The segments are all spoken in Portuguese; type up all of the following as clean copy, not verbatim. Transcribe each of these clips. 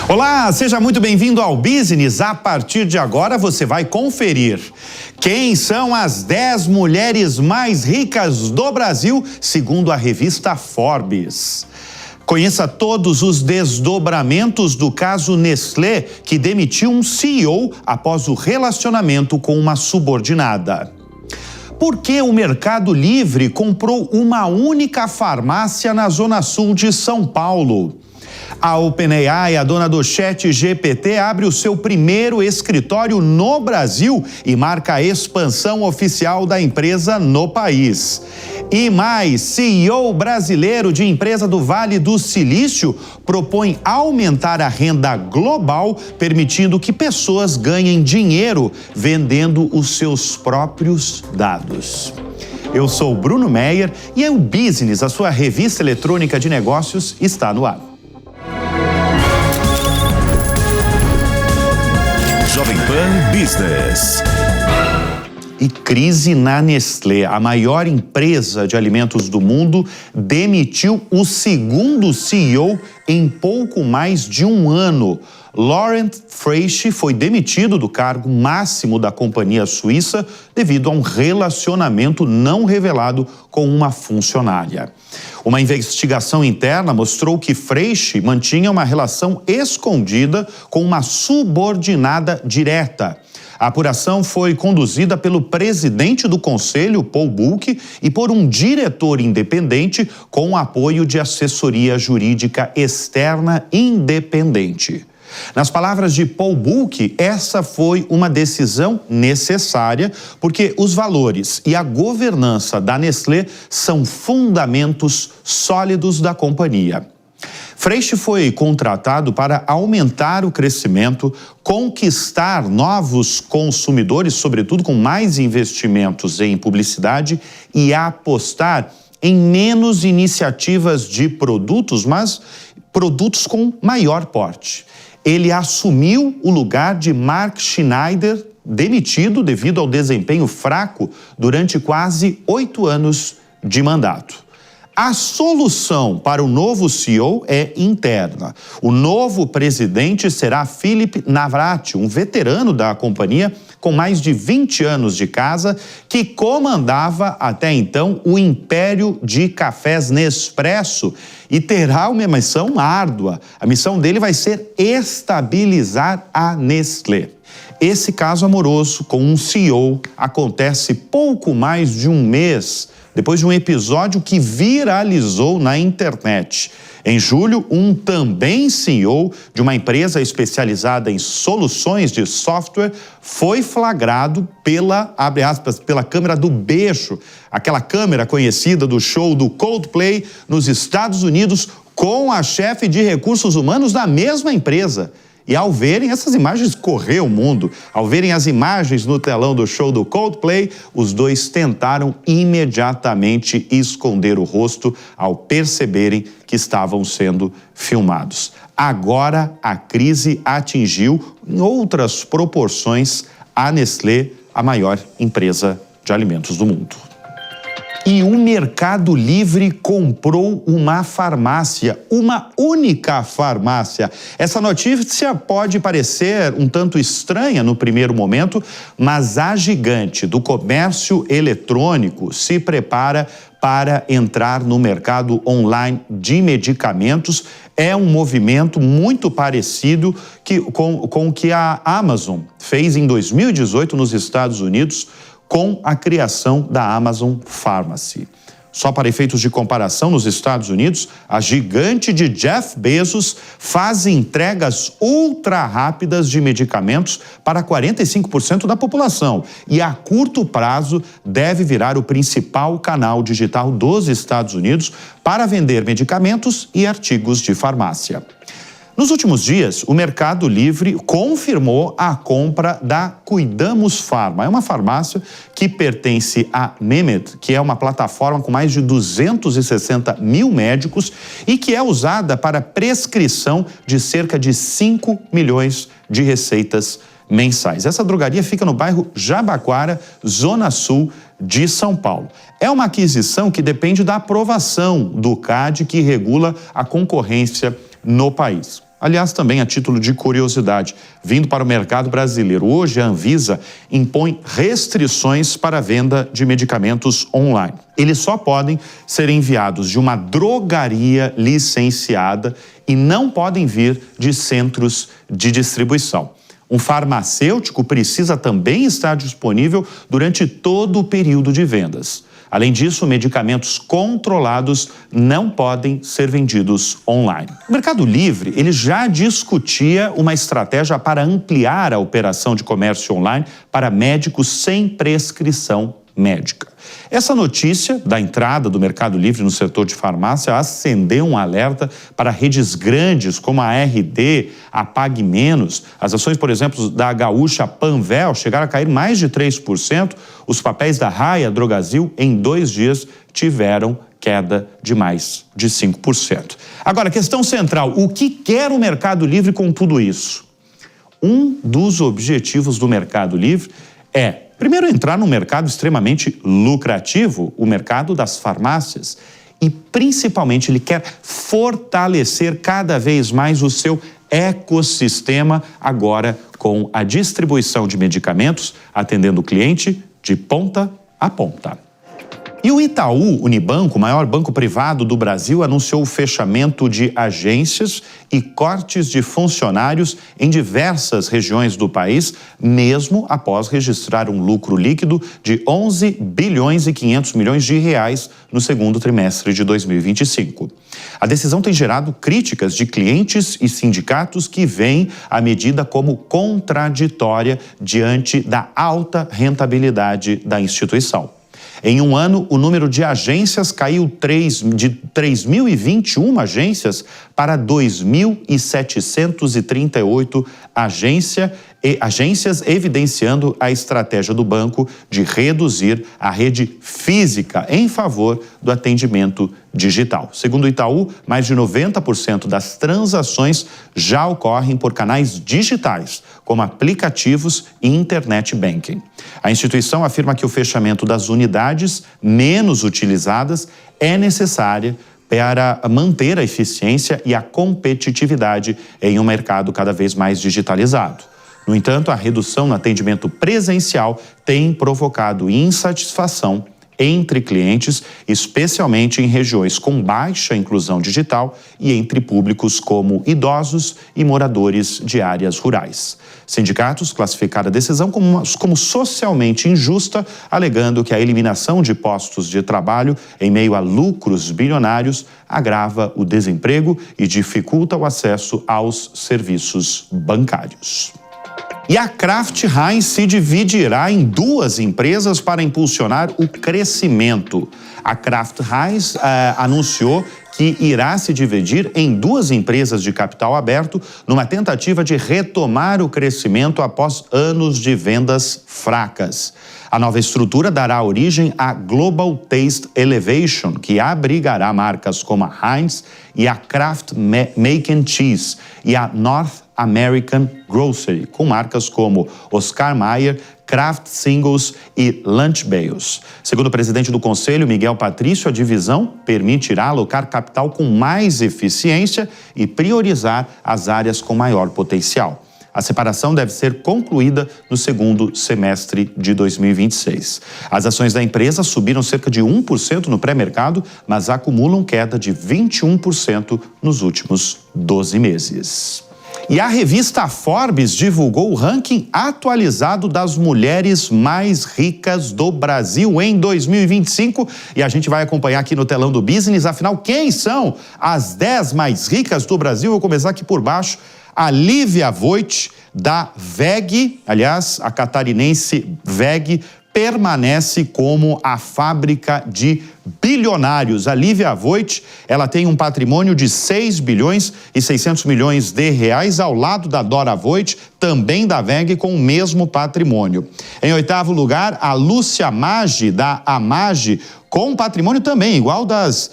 Olá, seja muito bem-vindo ao Business. A partir de agora você vai conferir quem são as 10 mulheres mais ricas do Brasil, segundo a revista Forbes. Conheça todos os desdobramentos do caso Nestlé, que demitiu um CEO após o relacionamento com uma subordinada. Por que o Mercado Livre comprou uma única farmácia na Zona Sul de São Paulo? A OpenAI, a dona do ChatGPT, abre o seu primeiro escritório no Brasil e marca a expansão oficial da empresa no país. E mais, CEO brasileiro de empresa do Vale do Silício propõe aumentar a renda global, permitindo que pessoas ganhem dinheiro vendendo os seus próprios dados. Eu sou o Bruno Meyer e é o Business, a sua revista eletrônica de negócios, está no ar. Jovem Pan Business. E crise na Nestlé, a maior empresa de alimentos do mundo, demitiu o segundo CEO em pouco mais de um ano. Laurent Freixe foi demitido do cargo máximo da companhia suíça devido a um relacionamento não revelado com uma funcionária. Uma investigação interna mostrou que Freixe mantinha uma relação escondida com uma subordinada direta. A apuração foi conduzida pelo presidente do conselho, Paul Bulck, e por um diretor independente com apoio de assessoria jurídica externa independente. Nas palavras de Paul Bulck, essa foi uma decisão necessária porque os valores e a governança da Nestlé são fundamentos sólidos da companhia. Freixe foi contratado para aumentar o crescimento, conquistar novos consumidores, sobretudo com mais investimentos em publicidade, e apostar em menos iniciativas de produtos, mas produtos com maior porte. Ele assumiu o lugar de Mark Schneider, demitido devido ao desempenho fraco durante quase 8 anos de mandato. A solução para o novo CEO é interna. O novo presidente será Philipp Navrat, um veterano da companhia com mais de 20 anos de casa, que comandava até então o império de cafés Nespresso e terá uma missão árdua. A missão dele vai ser estabilizar a Nestlé. Esse caso amoroso com um CEO acontece pouco mais de um mês depois de um episódio que viralizou na internet. Em julho, um também CEO de uma empresa especializada em soluções de software foi flagrado pela, abre aspas, pela câmera do beijo, aquela câmera conhecida do show do Coldplay nos Estados Unidos, com a chefe de recursos humanos da mesma empresa. E ao verem essas imagens correr o mundo, ao verem as imagens no telão do show do Coldplay, os dois tentaram imediatamente esconder o rosto ao perceberem que estavam sendo filmados. Agora a crise atingiu, em outras proporções, a Nestlé, a maior empresa de alimentos do mundo. E o Mercado Livre comprou uma farmácia, uma única farmácia. Essa notícia pode parecer um tanto estranha no primeiro momento, mas a gigante do comércio eletrônico se prepara para entrar no mercado online de medicamentos. É um movimento muito parecido com o que a Amazon fez em 2018 nos Estados Unidos, com a criação da Amazon Pharmacy. Só para efeitos de comparação, nos Estados Unidos, a gigante de Jeff Bezos faz entregas ultra rápidas de medicamentos para 45% da população e, a curto prazo, deve virar o principal canal digital dos Estados Unidos para vender medicamentos e artigos de farmácia. Nos últimos dias, o Mercado Livre confirmou a compra da Cuidamos Pharma. É uma farmácia que pertence à Mimit, que é uma plataforma com mais de 260 mil médicos e que é usada para prescrição de cerca de 5 milhões de receitas mensais. Essa drogaria fica no bairro Jabaquara, Zona Sul de São Paulo. É uma aquisição que depende da aprovação do CAD, que regula a concorrência no país. Aliás, também a título de curiosidade, vindo para o mercado brasileiro, hoje a Anvisa impõe restrições para a venda de medicamentos online. Eles só podem ser enviados de uma drogaria licenciada e não podem vir de centros de distribuição. Um farmacêutico precisa também estar disponível durante todo o período de vendas. Além disso, medicamentos controlados não podem ser vendidos online. O Mercado Livre, ele já discutia uma estratégia para ampliar a operação de comércio online para médicos sem prescrição médica. Essa notícia da entrada do Mercado Livre no setor de farmácia acendeu um alerta para redes grandes como a RD, a Pague Menos. As ações, por exemplo, da gaúcha Panvel chegaram a cair mais de 3%. Os papéis da Raia Drogasil, em 2 dias, tiveram queda de mais de 5%. Agora, questão central, o que quer o Mercado Livre com tudo isso? Um dos objetivos do Mercado Livre é, primeiro, entrar num mercado extremamente lucrativo, o mercado das farmácias. E, principalmente, ele quer fortalecer cada vez mais o seu ecossistema, agora com a distribuição de medicamentos, atendendo o cliente de ponta a ponta. E o Itaú Unibanco, o maior banco privado do Brasil, anunciou o fechamento de agências e cortes de funcionários em diversas regiões do país, mesmo após registrar um lucro líquido de 11 bilhões e 500 milhões de reais no segundo trimestre de 2025. A decisão tem gerado críticas de clientes e sindicatos que veem a medida como contraditória diante da alta rentabilidade da instituição. Em um ano, o número de agências caiu de 3.021 agências para 2.738 agências, evidenciando a estratégia do banco de reduzir a rede física em favor do atendimento digital. Segundo o Itaú, mais de 90% das transações já ocorrem por canais digitais, como aplicativos e internet banking. A instituição afirma que o fechamento das unidades menos utilizadas é necessária para manter a eficiência e a competitividade em um mercado cada vez mais digitalizado. No entanto, a redução no atendimento presencial tem provocado insatisfação entre clientes, especialmente em regiões com baixa inclusão digital e entre públicos como idosos e moradores de áreas rurais. Sindicatos classificaram a decisão como socialmente injusta, alegando que a eliminação de postos de trabalho em meio a lucros bilionários agrava o desemprego e dificulta o acesso aos serviços bancários. E a Kraft Heinz se dividirá em 2 empresas para impulsionar o crescimento. A Kraft Heinz anunciou que irá se dividir em 2 empresas de capital aberto numa tentativa de retomar o crescimento após anos de vendas fracas. A nova estrutura dará origem à Global Taste Elevation, que abrigará marcas como a Heinz e a Kraft Mac and Cheese e a North American Grocery, com marcas como Oscar Mayer, Kraft Singles e Lunchables. Segundo o presidente do Conselho, Miguel Patrício, a divisão permitirá alocar capital com mais eficiência e priorizar as áreas com maior potencial. A separação deve ser concluída no segundo semestre de 2026. As ações da empresa subiram cerca de 1% no pré-mercado, mas acumulam queda de 21% nos últimos 12 meses. E a revista Forbes divulgou o ranking atualizado das mulheres mais ricas do Brasil em 2025 e a gente vai acompanhar aqui no telão do Business. Afinal, quem são as 10 mais ricas do Brasil? Vou começar aqui por baixo. A Lívia Voit, da WEG, aliás, a catarinense WEG, permanece como a fábrica de bilionários. A Lívia Voit, ela tem um patrimônio de 6 bilhões e 600 milhões de reais, ao lado da Dora Voit, também da WEG, com o mesmo patrimônio. Em 8º lugar, a Lúcia Maggi, da Amagi, com patrimônio também igual das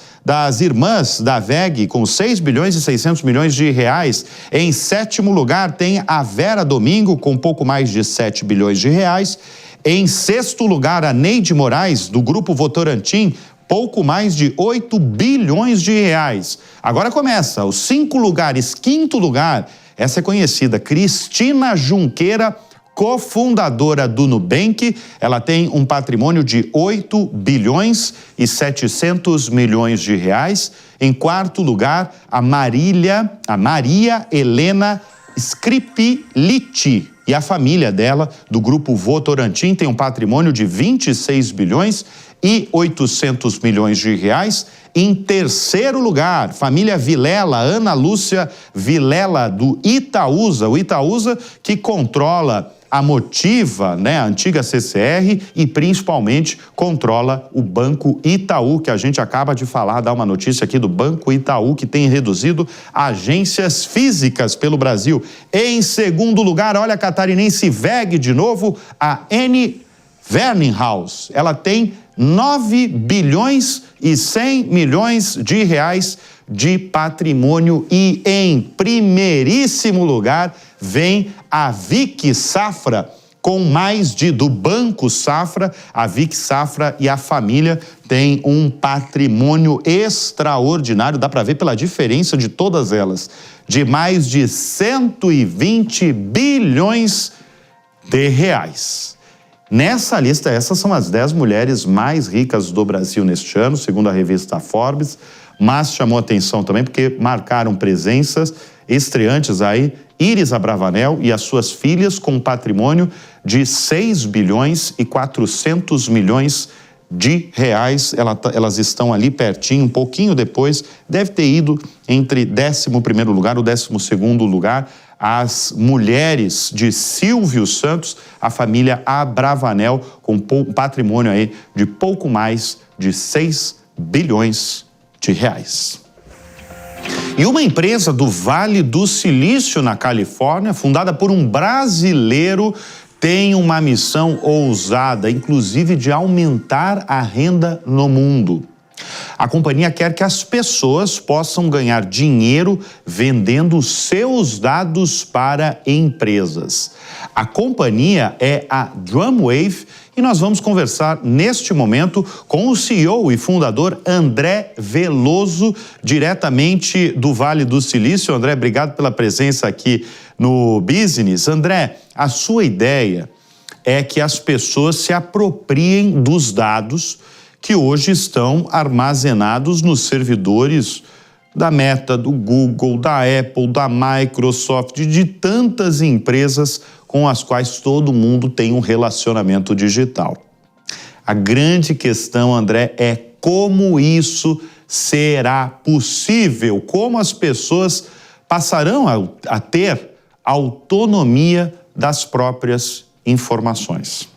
irmãs da WEG, com 6 bilhões e 600 milhões de reais. Em 7º lugar, tem a Vera Domingo, com pouco mais de 7 bilhões de reais. Em 6º lugar, a Neide Moraes, do Grupo Votorantim, pouco mais de 8 bilhões de reais. Agora começa, os 5 lugares, quinto lugar, essa é conhecida, Cristina Junqueira, cofundadora do Nubank. Ela tem um patrimônio de 8 bilhões e 700 milhões de reais. Em quarto lugar, a Maria Helena Scripiliti. E a família dela, do grupo Votorantim, tem um patrimônio de 26 bilhões e 800 milhões de reais. Em terceiro lugar, família Vilela, Ana Lúcia Vilela, do Itaúsa. O Itaúsa que controla a Motiva, né, a antiga CCR, e principalmente controla o Banco Itaú, que a gente acaba de falar, dar uma notícia aqui do Banco Itaú, que tem reduzido agências físicas pelo Brasil. Em segundo lugar, olha a catarinense VEG de novo, a Anne Werninghaus. Ela tem 9 bilhões e 100 milhões de reais de patrimônio, e em primeiríssimo lugar vem a Vic Safra, com mais do Banco Safra. A Vic Safra e a família têm um patrimônio extraordinário, dá para ver pela diferença de todas elas, de mais de 120 bilhões de reais. Nessa lista, essas são as 10 mulheres mais ricas do Brasil neste ano, segundo a revista Forbes, mas chamou atenção também porque marcaram presenças estreantes aí, Iris Abravanel e as suas filhas, com um patrimônio de 6 bilhões e 400 milhões de reais. Elas estão ali pertinho, um pouquinho depois, deve ter ido entre 11º lugar ou 12º lugar, as mulheres de Silvio Santos, a família Abravanel, com um patrimônio aí de pouco mais de 6 bilhões de reais. E uma empresa do Vale do Silício, na Califórnia, fundada por um brasileiro, tem uma missão ousada, inclusive de aumentar a renda no mundo. A companhia quer que as pessoas possam ganhar dinheiro vendendo seus dados para empresas. A companhia é a Drumwave e nós vamos conversar neste momento com o CEO e fundador André Veloso, diretamente do Vale do Silício. André, obrigado pela presença aqui no Business. André, a sua ideia é que as pessoas se apropriem dos dados que hoje estão armazenados nos servidores da Meta, do Google, da Apple, da Microsoft, de tantas empresas com as quais todo mundo tem um relacionamento digital. A grande questão, André, é como isso será possível, como as pessoas passarão a ter autonomia das próprias informações.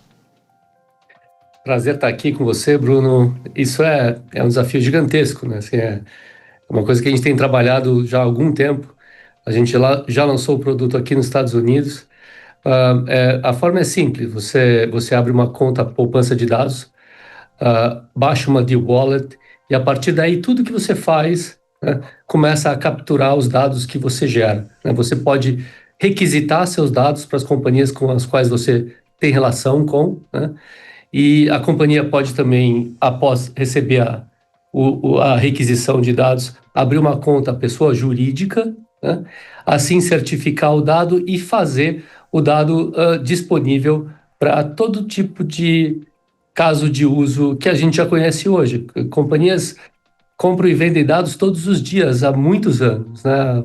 Prazer estar aqui com você, Bruno. Isso é um desafio gigantesco, né? Assim, é uma coisa que a gente tem trabalhado já há algum tempo. A gente já lançou o produto aqui nos Estados Unidos. A forma é simples. Você abre uma conta poupança de dados, baixa uma deal wallet e a partir daí tudo que você faz, né, começa a capturar os dados que você gera, né? Você pode requisitar seus dados para as companhias com as quais você tem relação com, né? E a companhia pode também, após receber a requisição de dados, abrir uma conta pessoa jurídica, né? Assim certificar o dado e fazer o dado disponível para todo tipo de caso de uso que a gente já conhece hoje. Companhias compram e vendem dados todos os dias, há muitos anos, né?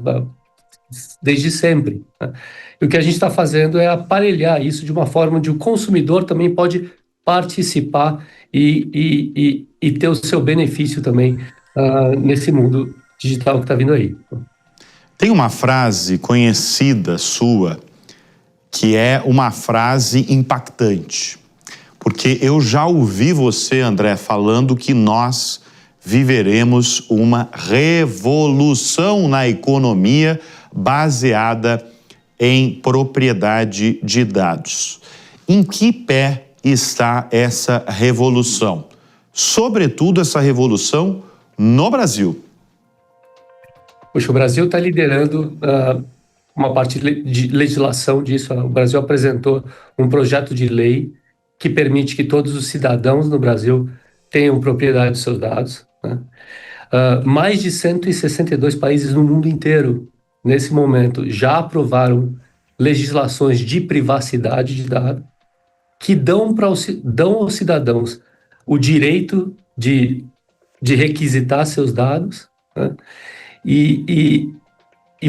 Desde sempre, né? E o que a gente está fazendo é aparelhar isso de uma forma onde o consumidor também pode participar e ter o seu benefício também nesse mundo digital que está vindo aí. Tem uma frase conhecida sua que é uma frase impactante, porque eu já ouvi você, André, falando que nós viveremos uma revolução na economia baseada em propriedade de dados. Em que pé está essa revolução? Sobretudo essa revolução no Brasil. Puxa, o Brasil está liderando uma parte de legislação disso. O Brasil apresentou um projeto de lei que permite que todos os cidadãos no Brasil tenham propriedade dos seus dados, né? Mais de 162 países no mundo inteiro, nesse momento, já aprovaram legislações de privacidade de dados que dão aos cidadãos o direito de requisitar seus dados, né? E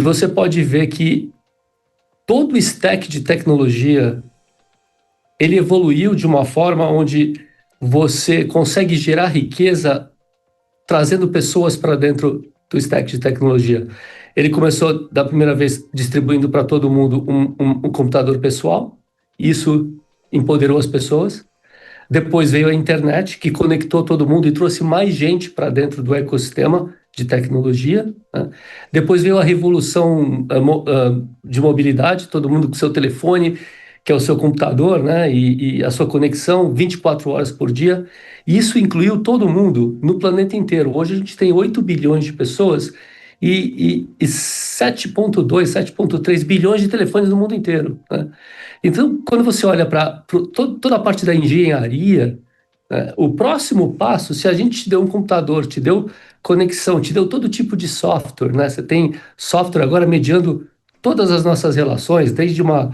você pode ver que todo o stack de tecnologia ele evoluiu de uma forma onde você consegue gerar riqueza trazendo pessoas para dentro do stack de tecnologia. Ele começou, da primeira vez, distribuindo para todo mundo um computador pessoal. Isso empoderou as pessoas. Depois veio a internet, que conectou todo mundo e trouxe mais gente para dentro do ecossistema de tecnologia, né? Depois veio a revolução de mobilidade, todo mundo com seu telefone, que é o seu computador, né? E a sua conexão 24 horas por dia. E isso incluiu todo mundo no planeta inteiro. Hoje a gente tem 8 bilhões de pessoas e 7,2, 7,3 bilhões de telefones no mundo inteiro, né? Então, quando você olha para toda a parte da engenharia, né, o próximo passo, se a gente te deu um computador, te deu conexão, te deu todo tipo de software, né? Você tem software agora mediando todas as nossas relações, desde uma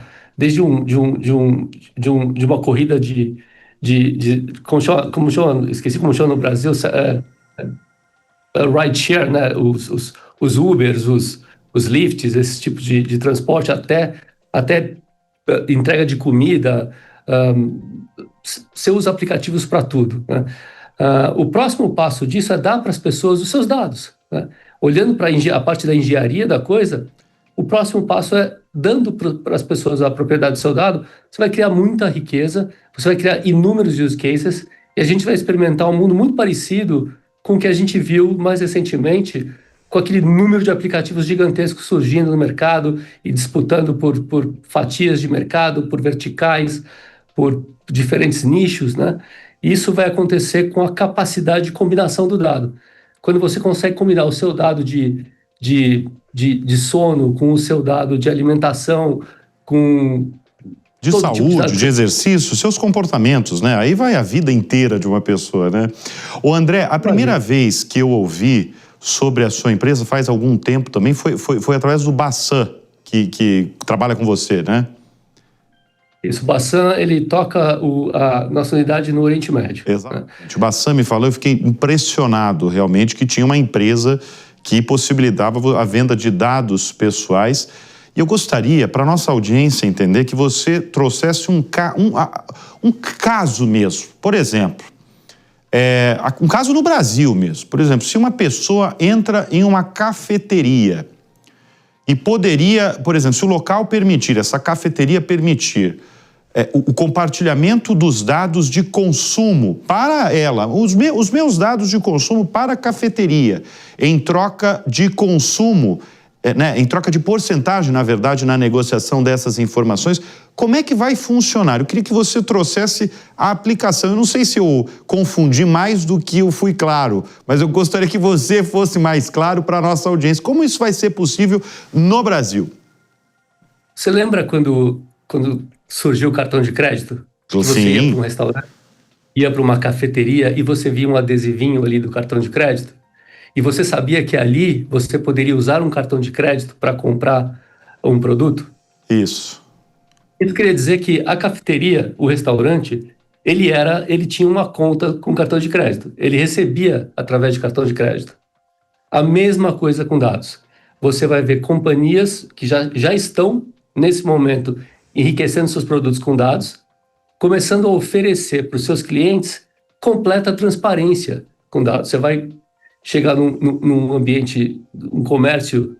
corrida como chama, esqueci como chama no Brasil, rideshare, né? Os Ubers, os Lyfts, esse tipo de transporte, até entrega de comida. Você usa aplicativos para tudo, né? O próximo passo disso é dar para as pessoas os seus dados, né? Olhando para a parte da engenharia da coisa, o próximo passo é dando para as pessoas a propriedade do seu dado. Você vai criar muita riqueza, você vai criar inúmeros use cases, e a gente vai experimentar um mundo muito parecido com o que a gente viu mais recentemente, com aquele número de aplicativos gigantescos surgindo no mercado e disputando por fatias de mercado, por verticais, por diferentes nichos, né? Isso vai acontecer com a capacidade de combinação do dado. Quando você consegue combinar o seu dado de sono com o seu dado de alimentação, com de saúde, de exercício, seus comportamentos, né? Aí vai a vida inteira de uma pessoa, né? Ô André, a primeira vez que eu ouvi sobre a sua empresa, faz algum tempo também, foi através do Bassan, que trabalha com você, né? Isso, o Bassan, ele toca a nossa unidade no Oriente Médio. Exatamente. Né? O Bassan me falou, eu fiquei impressionado realmente que tinha uma empresa que possibilitava a venda de dados pessoais. E eu gostaria, para a nossa audiência entender, que você trouxesse um caso mesmo. Por exemplo, um caso no Brasil mesmo. Por exemplo, se uma pessoa entra em uma cafeteria e poderia, por exemplo, se o local permitir, essa cafeteria permitir o compartilhamento dos dados de consumo para ela, os meus dados de consumo para a cafeteria, em troca de consumo, né, em troca de porcentagem, na verdade, na negociação dessas informações, como é que vai funcionar? Eu queria que você trouxesse a aplicação. Eu não sei se eu confundi mais do que eu fui claro, mas eu gostaria que você fosse mais claro para a nossa audiência. Como isso vai ser possível no Brasil? Você lembra quando surgiu o cartão de crédito? Que você ia para um restaurante, ia para uma cafeteria e você via um adesivinho ali do cartão de crédito? E você sabia que ali você poderia usar um cartão de crédito para comprar um produto? Isso. Isso queria dizer que a cafeteria, o restaurante, ele tinha uma conta com cartão de crédito. Ele recebia através de cartão de crédito. A mesma coisa com dados. Você vai ver companhias que já estão, nesse momento, enriquecendo seus produtos com dados, começando a oferecer para os seus clientes completa transparência com dados. Você vai chegar num ambiente, um comércio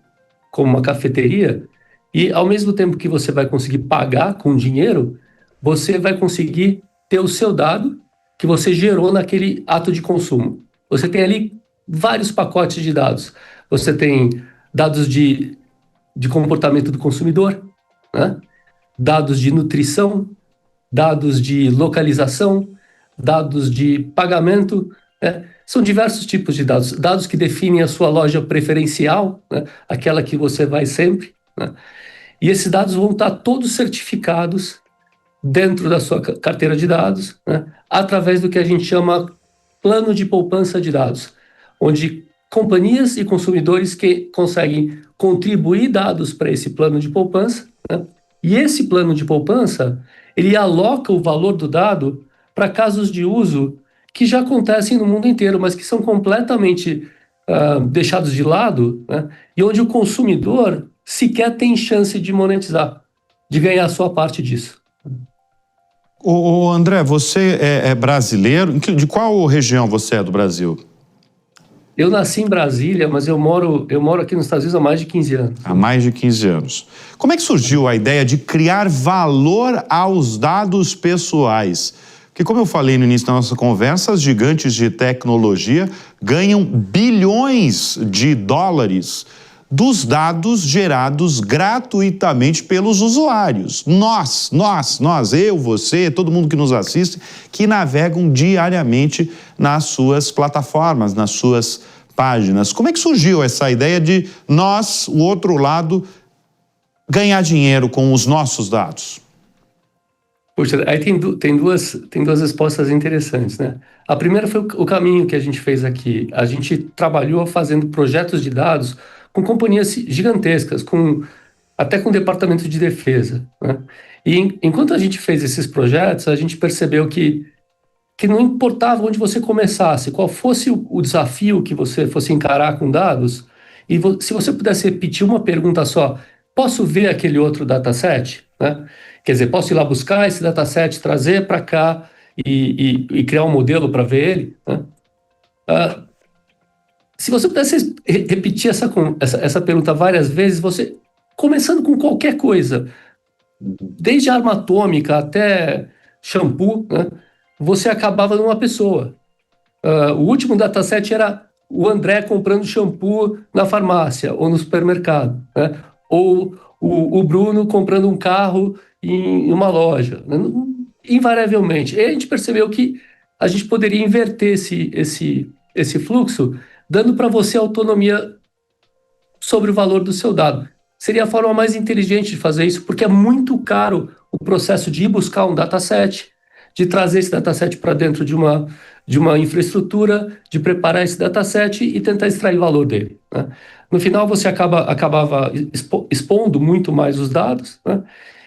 como uma cafeteria, e ao mesmo tempo que você vai conseguir pagar com dinheiro, você vai conseguir ter o seu dado que você gerou naquele ato de consumo. Você tem ali vários pacotes de dados. Você tem dados de comportamento do consumidor, né? Dados de nutrição, dados de localização, dados de pagamento, né? São diversos tipos de dados. Dados que definem a sua loja preferencial, né? Aquela que você vai sempre, né? E esses dados vão estar todos certificados dentro da sua carteira de dados, né? Através do que a gente chama plano de poupança de dados, onde companhias e consumidores que conseguem contribuir dados para esse plano de poupança, né? E esse plano de poupança, ele aloca o valor do dado para casos de uso que já acontecem no mundo inteiro, mas que são completamente deixados de lado, né? E onde o consumidor sequer tem chance de monetizar, de ganhar a sua parte disso. Ô André, você é brasileiro? De qual região você é do Brasil? Eu nasci em Brasília, mas eu moro aqui nos Estados Unidos há mais de 15 anos. Há mais de 15 anos. Como é que surgiu a ideia de criar valor aos dados pessoais? Porque, como eu falei no início da nossa conversa, as gigantes de tecnologia ganham bilhões de dólares dos dados gerados gratuitamente pelos usuários. Nós, eu, você, todo mundo que nos assiste, que navegam diariamente nas suas plataformas, nas suas páginas. Como é que surgiu essa ideia de nós, o outro lado, ganhar dinheiro com os nossos dados? Puxa, aí tem duas respostas interessantes, né? A primeira foi o caminho que a gente fez aqui. A gente trabalhou fazendo projetos de dados com companhias gigantescas, até com o Departamento de Defesa, né? E enquanto a gente fez esses projetos, a gente percebeu que não importava onde você começasse, qual fosse o desafio que você fosse encarar com dados, e se você pudesse repetir uma pergunta só, posso ver aquele outro dataset? Né? Quer dizer, posso ir lá buscar esse dataset, trazer para cá e criar um modelo para ver ele? Né? Se você pudesse repetir essa pergunta várias vezes, você, começando com qualquer coisa, desde arma atômica até shampoo, né, você acabava numa pessoa. O último dataset era o André comprando shampoo na farmácia ou no supermercado, né? Ou o Bruno comprando um carro em uma loja, né? Invariavelmente. E a gente percebeu que a gente poderia inverter esse fluxo, dando para você autonomia sobre o valor do seu dado. Seria a forma mais inteligente de fazer isso, porque é muito caro o processo de ir buscar um dataset, de trazer esse dataset para dentro de uma infraestrutura, de preparar esse dataset e tentar extrair valor dele, né? No final, você acabava expondo muito mais os dados, né?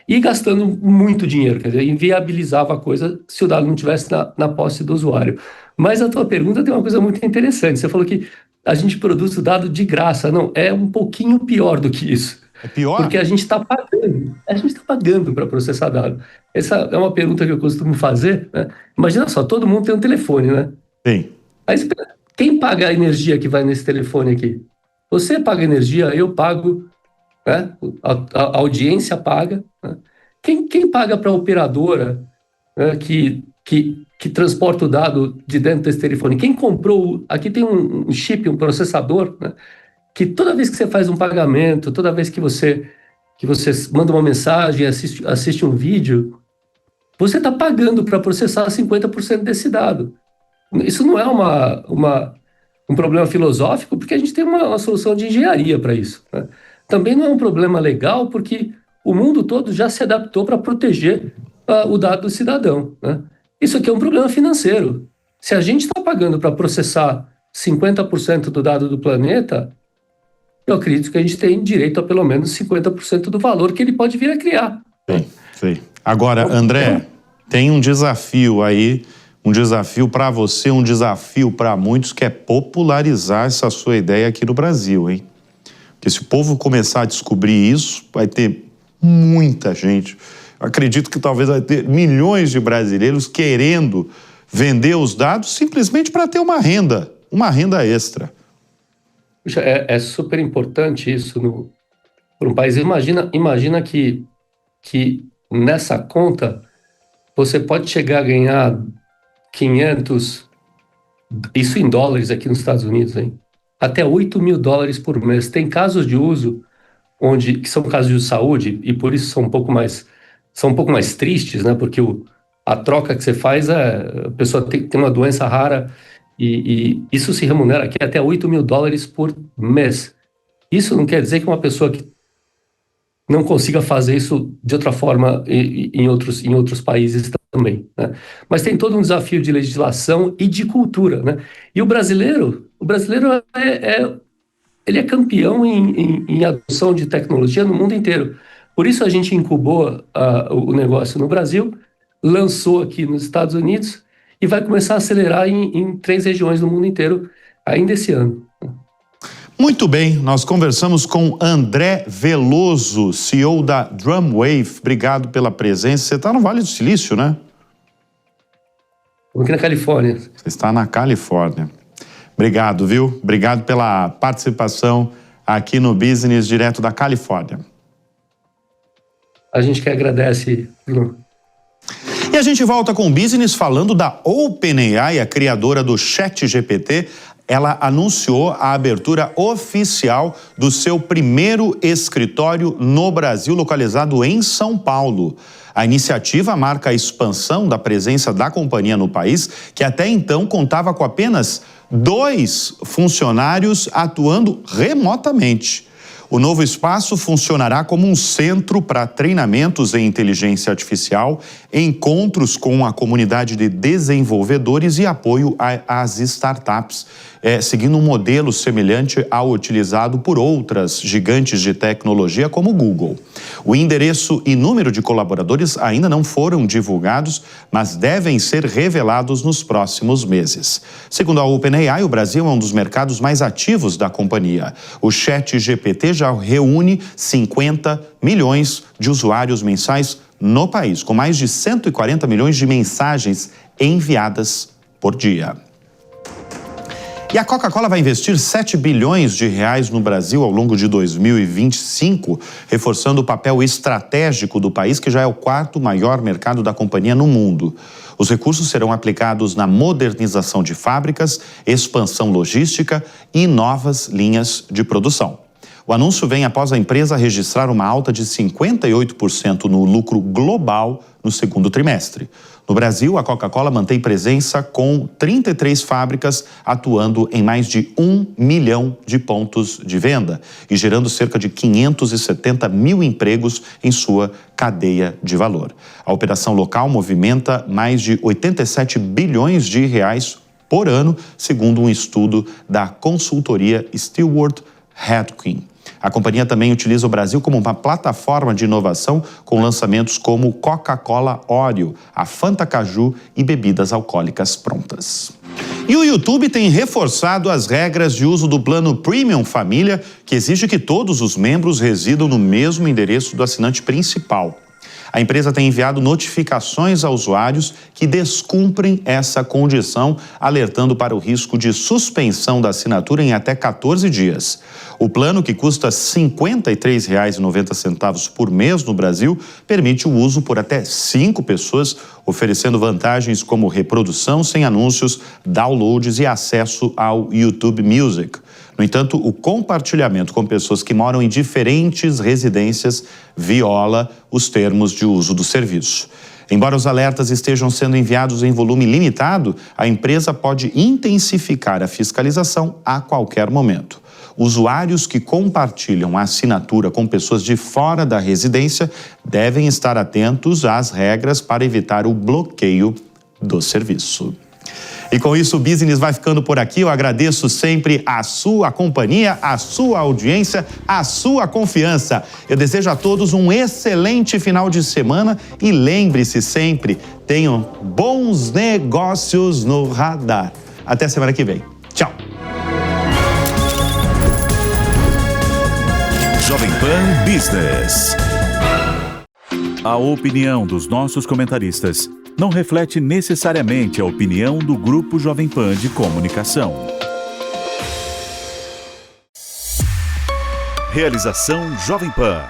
E gastando muito dinheiro, quer dizer, inviabilizava a coisa se o dado não estivesse na posse do usuário. Mas a tua pergunta tem uma coisa muito interessante. Você falou que a gente produz o dado de graça. Não, é um pouquinho pior do que isso. É pior? Porque a gente está pagando. A gente está pagando para processar dado. Essa é uma pergunta que eu costumo fazer, né? Imagina só, todo mundo tem um telefone, né? Sim. Aí, quem paga a energia que vai nesse telefone aqui? Você paga energia, eu pago, né? A audiência paga, né? Quem paga para a operadora, né, que transporta o dado de dentro desse telefone? Quem comprou? Aqui tem um chip, um processador, né, que toda vez que você faz um pagamento, toda vez que você manda uma mensagem, assiste um vídeo, você está pagando para processar 50% desse dado. Isso não é um problema filosófico, porque a gente tem uma solução de engenharia para isso, né? Também não é um problema legal, porque o mundo todo já se adaptou para proteger o dado do cidadão, né? Isso aqui é um problema financeiro. Se a gente está pagando para processar 50% do dado do planeta, eu acredito que a gente tem direito a pelo menos 50% do valor que ele pode vir a criar. Sim. Agora, André, tem um desafio aí, um desafio para você, um desafio para muitos, que é popularizar essa sua ideia aqui no Brasil, hein? Porque se o povo começar a descobrir isso, vai ter muita gente. Eu acredito que talvez vai ter milhões de brasileiros querendo vender os dados simplesmente para ter uma renda extra. Puxa, é super importante isso para um país. Imagina que nessa conta você pode chegar a ganhar 500, isso em dólares aqui nos Estados Unidos, hein? Até 8 mil dólares por mês. Tem casos de uso que são casos de saúde e por isso são um pouco mais tristes, né? Porque a troca que você faz a pessoa tem uma doença rara e isso se remunera aqui até 8 mil dólares por mês. Isso não quer dizer que uma pessoa que não consiga fazer isso de outra forma em outros países também, né? Mas tem todo um desafio de legislação e de cultura, né? E o brasileiro ele é campeão em adoção de tecnologia no mundo inteiro. Por isso a gente incubou o negócio no Brasil, lançou aqui nos Estados Unidos e vai começar a acelerar em 3 regiões do mundo inteiro ainda esse ano. Muito bem, nós conversamos com André Veloso, CEO da Drumwave. Obrigado pela presença. Você está no Vale do Silício, né? Estou aqui na Califórnia. Você está na Califórnia. Obrigado, viu? Obrigado pela participação aqui no Business direto da Califórnia. A gente que agradece, Bruno. E a gente volta com o Business falando da OpenAI, a criadora do ChatGPT. Ela anunciou a abertura oficial do seu primeiro escritório no Brasil, localizado em São Paulo. A iniciativa marca a expansão da presença da companhia no país, que até então contava com apenas 2 funcionários atuando remotamente. O novo espaço funcionará como um centro para treinamentos em inteligência artificial, encontros com a comunidade de desenvolvedores e apoio às startups, seguindo um modelo semelhante ao utilizado por outras gigantes de tecnologia como o Google. O endereço e número de colaboradores ainda não foram divulgados, mas devem ser revelados nos próximos meses. Segundo a OpenAI, o Brasil é um dos mercados mais ativos da companhia. O ChatGPT já reúne 50 milhões de usuários mensais no país, com mais de 140 milhões de mensagens enviadas por dia. E a Coca-Cola vai investir 7 bilhões de reais no Brasil ao longo de 2025, reforçando o papel estratégico do país, que já é o 4º maior mercado da companhia no mundo. Os recursos serão aplicados na modernização de fábricas, expansão logística e novas linhas de produção. O anúncio vem após a empresa registrar uma alta de 58% no lucro global no segundo trimestre. No Brasil, a Coca-Cola mantém presença com 33 fábricas, atuando em mais de 1 milhão de pontos de venda e gerando cerca de 570 mil empregos em sua cadeia de valor. A operação local movimenta mais de 87 bilhões de reais por ano, segundo um estudo da consultoria Stewart Headkin. A companhia também utiliza o Brasil como uma plataforma de inovação com lançamentos como Coca-Cola Oreo, a Fanta Caju e bebidas alcoólicas prontas. E o YouTube tem reforçado as regras de uso do plano Premium Família, que exige que todos os membros residam no mesmo endereço do assinante principal. A empresa tem enviado notificações a usuários que descumprem essa condição, alertando para o risco de suspensão da assinatura em até 14 dias. O plano, que custa R$ 53,90 por mês no Brasil, permite o uso por até 5 pessoas, oferecendo vantagens como reprodução sem anúncios, downloads e acesso ao YouTube Music. No entanto, o compartilhamento com pessoas que moram em diferentes residências viola os termos de uso do serviço. Embora os alertas estejam sendo enviados em volume limitado, a empresa pode intensificar a fiscalização a qualquer momento. Usuários que compartilham a assinatura com pessoas de fora da residência devem estar atentos às regras para evitar o bloqueio do serviço. E com isso o Business vai ficando por aqui. Eu agradeço sempre a sua companhia, a sua audiência, a sua confiança. Eu desejo a todos um excelente final de semana e lembre-se sempre, tenham bons negócios no radar. Até semana que vem. Tchau. Jovem Pan Business. A opinião dos nossos comentaristas não reflete necessariamente a opinião do Grupo Jovem Pan de Comunicação. Realização Jovem Pan.